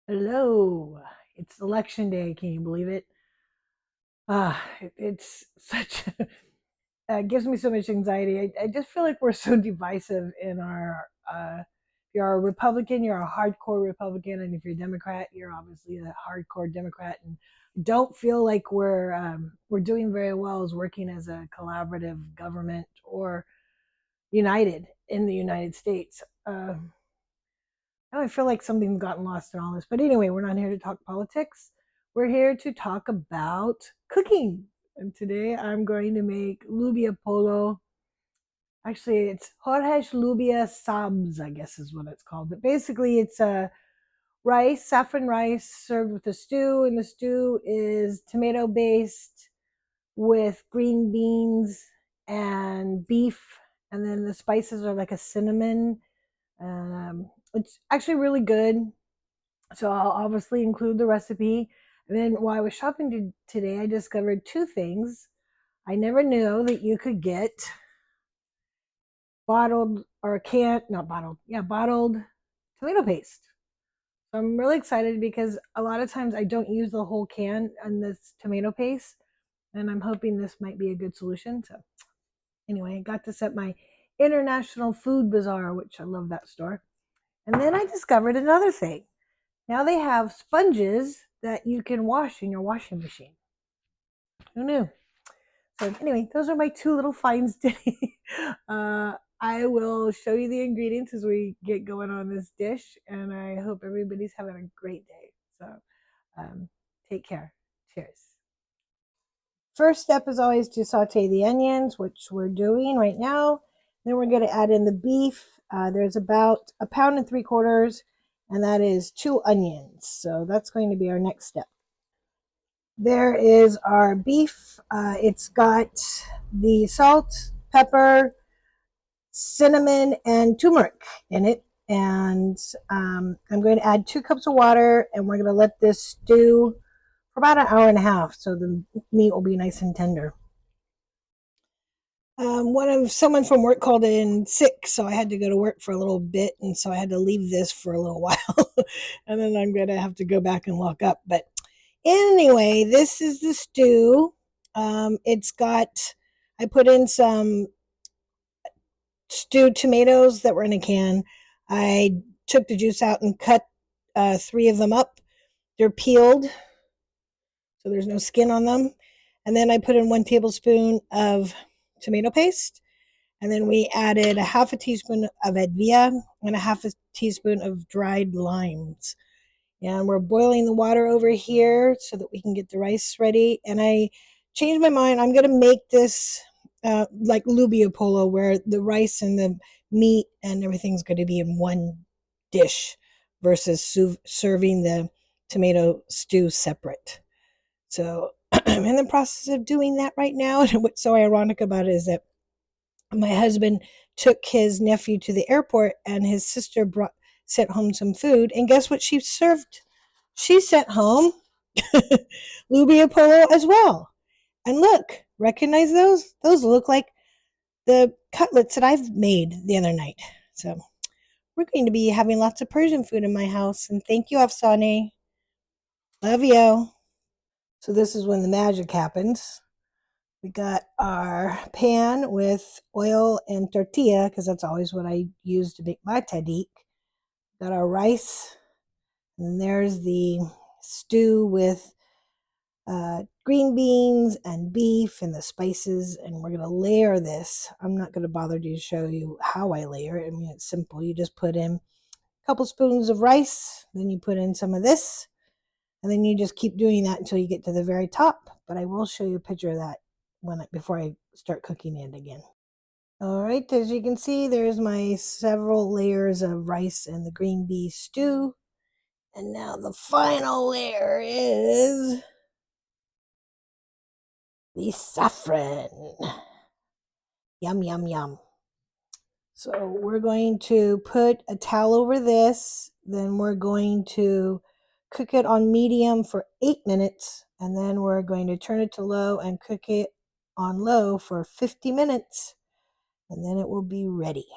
Hello. It's election day. Can you believe it? It's such gives me so much anxiety. I just feel like we're so divisive in our if you're a Republican, you're a hardcore Republican, and if you're a Democrat, you're obviously a hardcore Democrat. And don't feel like we're doing very well as working as a collaborative government or united in the United States. I feel like something's gotten lost in all this. But anyway, we're not here to talk politics. We're here to talk about cooking. And today I'm going to make Lubia Polo. Actually, it's Jorge Lubia Sabs, I guess is what it's called. But basically, it's a rice, saffron rice served with a stew. And the stew is tomato based with green beans and beef. And then the spices are like a cinnamon. It's actually really good. So I'll obviously include the recipe. And then while I was shopping today, I discovered two things. I never knew that you could get bottled or can not bottled, yeah, bottled tomato paste. So I'm really excited because a lot of times I don't use the whole can on this tomato paste, and I'm hoping this might be a good solution. So anyway, I got this at my International Food Bazaar, which I love that store. And then I discovered another thing. Now they have sponges that you can wash in your washing machine. Who knew? So anyway, those are my two little finds today. I will show you the ingredients as we get going on this dish, and I hope everybody's having a great day. So take care. Cheers. First step is always to saute the onions, which we're doing right now. Then we're going to add in the beef. There's about 1.75 pounds, and that is 2 onions. So that's going to be our next step. There is our beef. It's got the salt, pepper, cinnamon, and turmeric in it. And I'm going to add 2 cups of water, and we're going to let this stew for about 1.5 hours so the meat will be nice and tender. Someone from work called in sick, so I had to go to work for a little bit, and so I had to leave this for a little while, and then I'm going to have to go back and lock up. But anyway, this is the stew. I put in some stewed tomatoes that were in a can. I took the juice out and cut 3 of them up. They're peeled, so there's no skin on them. And then I put in 1 tablespoon of tomato paste. And then we added 1/2 teaspoon of advieh and 1/2 teaspoon of dried limes. And we're boiling the water over here so that we can get the rice ready. And I changed my mind. I'm going to make this like Lubia Polo, where the rice and the meat and everything's going to be in one dish versus serving the tomato stew separate. So I'm in the process of doing that right now. And what's so ironic about it is that my husband took his nephew to the airport, and his sister sent home some food. And guess what she served? She sent home Lubia Polo as well. And look, recognize those? Those look like the cutlets that I've made the other night. So we're going to be having lots of Persian food in my house. And thank you, Sauté. Love you. So this is when the magic happens. We got our pan with oil and tortilla, because that's always what I use to make my Tadiq. Got our rice, and there's the stew with green beans and beef and the spices, and we're going to layer this. I'm not going to bother to show you how I layer it. I mean, it's simple. You just put in a couple spoons of rice, then you put in some of this, and then you just keep doing that until you get to the very top. But I will show you a picture of that before I start cooking it again. All right, as you can see, there's my several layers of rice and the green bean stew. And now the final layer is the saffron. Yum, yum, yum. So we're going to put a towel over this. Then we're going to cook it on medium for 8 minutes. And then we're going to turn it to low and cook it on low for 50 minutes. And then it will be ready.